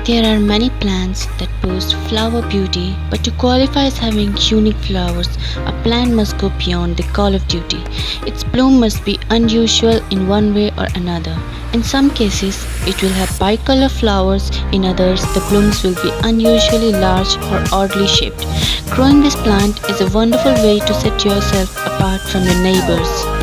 There are many plants that boast flower beauty, but to qualify as having unique flowers, a plant must go beyond the call of duty. Its bloom must be unusual in one way or another. In some cases, it will have bicolor flowers, in others, the blooms will be unusually large or oddly shaped. Growing this plant is a wonderful way to set yourself apart from your neighbors.